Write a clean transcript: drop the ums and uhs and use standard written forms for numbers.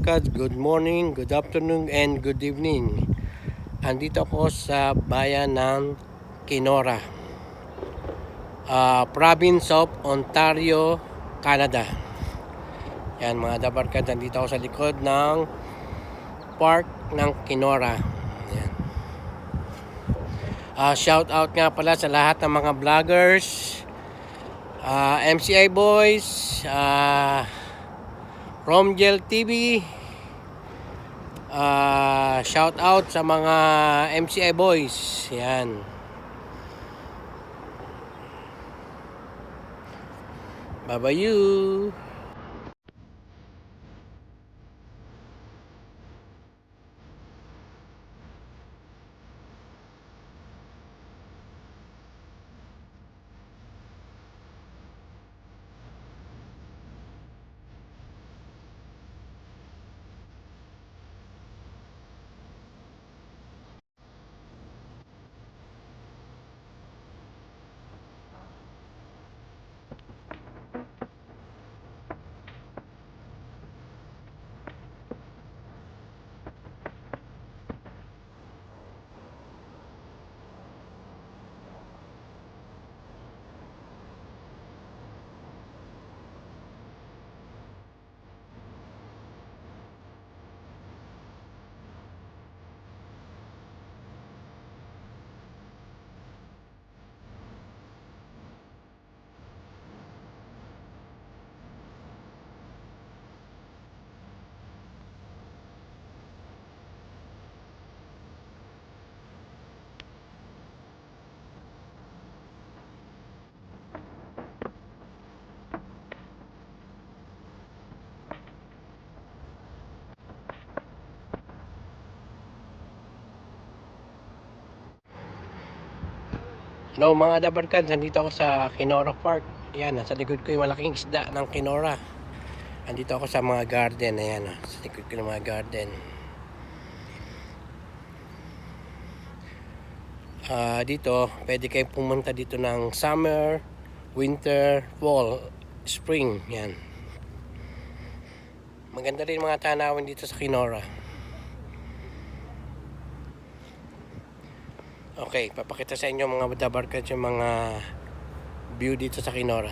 Dabarkad, good morning, good afternoon, and good evening. Andito ako sa bayan ng Kenora, province of Ontario, Canada. Yan mga Dabarkad, andito ako sa likod ng park ng Kenora. Yan. Shout out nga pala sa lahat ng mga vloggers, MCI Boys, Romgel TV. Shout out sa mga MCI Boys. Yan. Bye-bye you. Hello mga Dabarkad, nandito ako sa Kenora Park. Ayan, nasa likod ko yung malaking isda ng Kenora. Nandito ako sa mga garden. Ayan, sa likod ko ng mga garden. Dito, pwede kayong pumunta dito ng summer, winter, fall, spring. Yan. Maganda rin mga tanawin dito sa Kenora. Okay, papakita sa inyo mga Dabarkad yung mga view dito sa Kenora.